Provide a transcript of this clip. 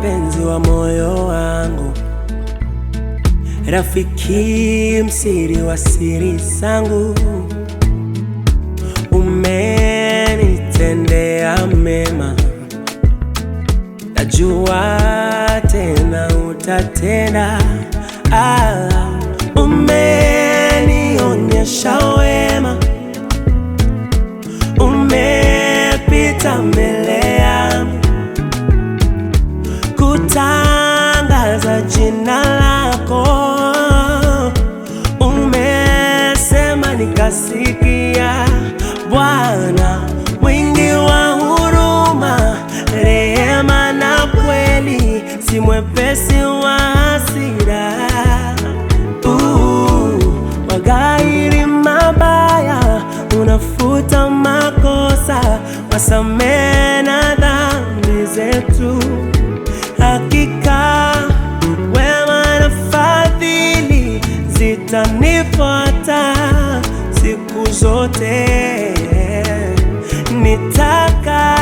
mpenzi wa moyo wangu, rafiki msiri wa siri zangu. Umenitendea mema, najua tena utatenda. Umenionyesha wema, umepita mbele yangu kutangaza jina lako. Umesema nikasikia, Bwana mwingi wa huruma, rehema na kweli, si mwepesi wa hasira. Wagairi mabaya, unafuta makosa, wasamehe na dhambi zetu. Hakika wema na fadhili zitanifuata siku zote. Nitaka